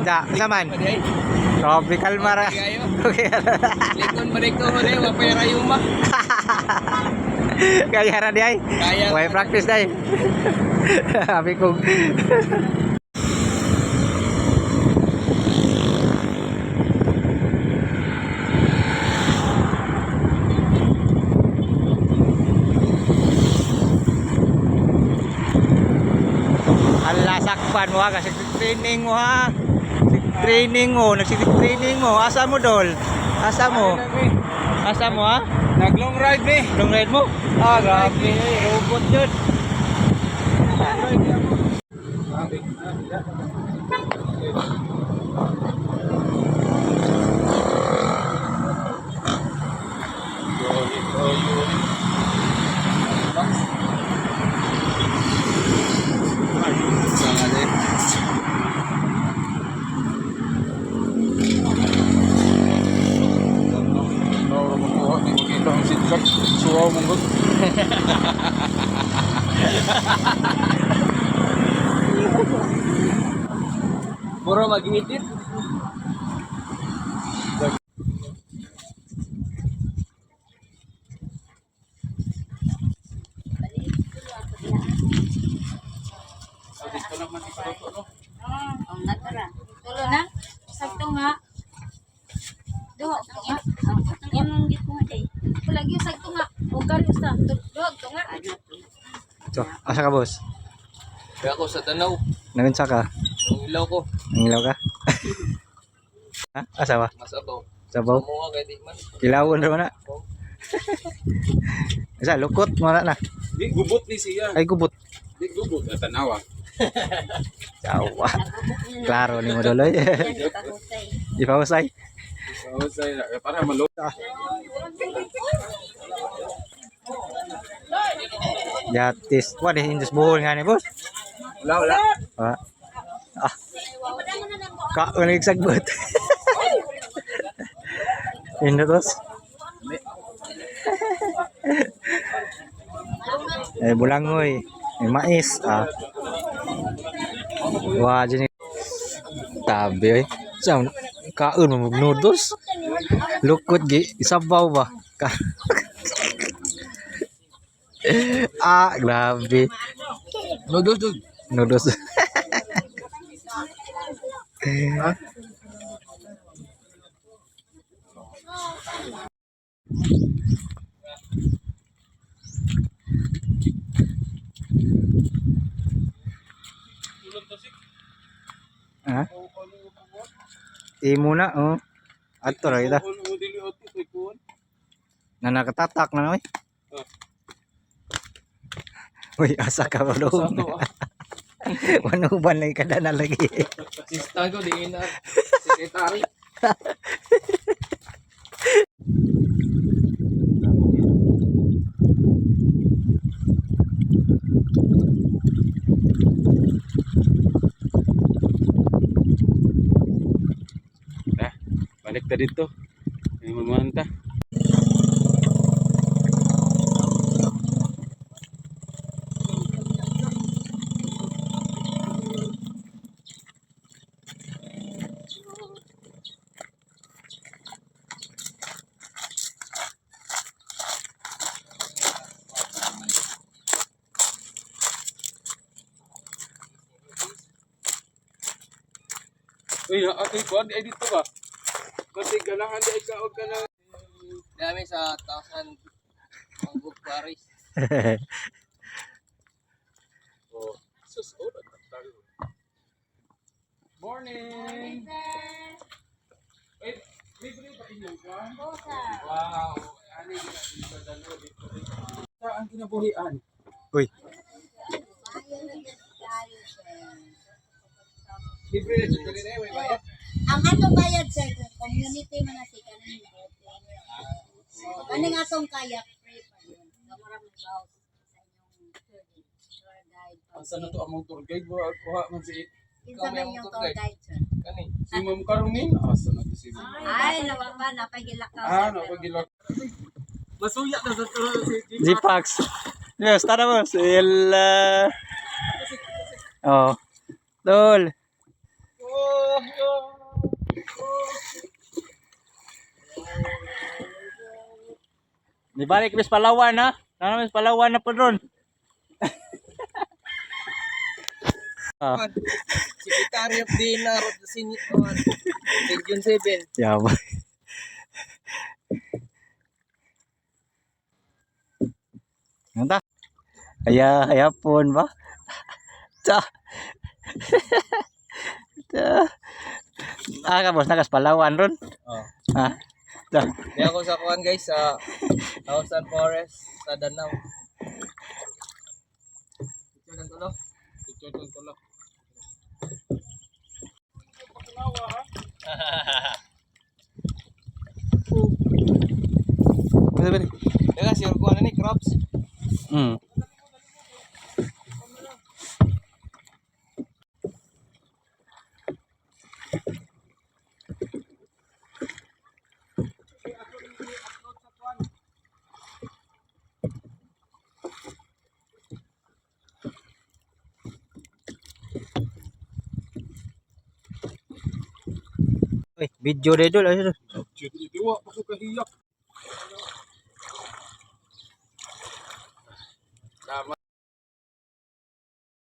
Da, saman. Tropical mara. Okay. Likon balik to mo dai, wa pa rayuma. Kaya ra di ay. Way practice dai. Abi ko. Ala sakpan mo ha, kasi training mo ha. Training mo, nagsi-training mo. Asa mo dol? Asa mo? Asa mo ha? Nag long ride be. Long ride mo? Ah, grabe. Robot yun. Suwaw mong gud. Puro mag-edit. Ang natara. Tulo na. Sakto nga. Duha to nga. Ang imong git mo day. Lagi sakto nga. Ugal usta. Duha to nga. So, asa ka boss? Kaya ako sa Tanaw. Nangunsa ka? Ang ilaw ko. Nangilaw ka? Ha? Asa ba? Masabaw. Sabaw? Mga kay di man. Kilawon ra na. Isa lukot mo na. Di gubot ni siya. Ay gubot. Di gubot at Tanawa. Jawa. Klaro ni mo doloy. Ipahusay. So say para malo. Yatis. Wah, di indus buhol nga ni boss. Wala. Ah. Ah. Ka unig sagbot. Indus. Bulangoy. May mais. Ah. Wah, jini. Tabi. Sound. Kaun mo noodles. Lukot gi. Isabaw ba? Ah, grabe. Noodles. Ha? Imo na, oh. Ato ra kita. Na nakatatak na oy. Uy, asa ka ba doon? Wano ba na ikada na lagi? Sista ko di na. Secretary. Balik ta dito. Ay mamanta. Uy, okay ko, di dito ba? Kasi ganahan di ikaw ka na. Dami sa 1,000 manggug Paris. Oh, sus oras tayo. Morning. Wait, libre ba inyo ka? Wow, ani dito dalo dito. Sa ang kinabuhian. Uy, libre na dito rin eh, bayad. Ang atong bayad sa community man na si kanin. Kaning atong kayak free pa yun. Gamara mo daw sa inyong tour guide. Asa na to among tour guide ba kuha man si Kinsa man yung tour guide sir? kani si Ma'am Karunin asa na to si Ay, nawa ba napagilak ka. napagilak. Masuya na sa to si G-Pax. Yes, tara mo. Sila. Oh. Tol. Oh, Di balik bis Palawan ha. Nana bis Palawan na po ron. Ah, Secretary of Dinner of the Senate Region 7. yaba. Nanta. Hayapon ba? Cha. Cha. Ka boss nagas Palawan ron. Oh. Ha. Cha. Di ako sa kuan guys sa Thousand Forest sa Danau. Picture ng tulo. Picture ng tulo. Bali. Teka, sure ko ano ni crops. Hmm. Uy, video deh dulu. Jadi dua aku kehiyak.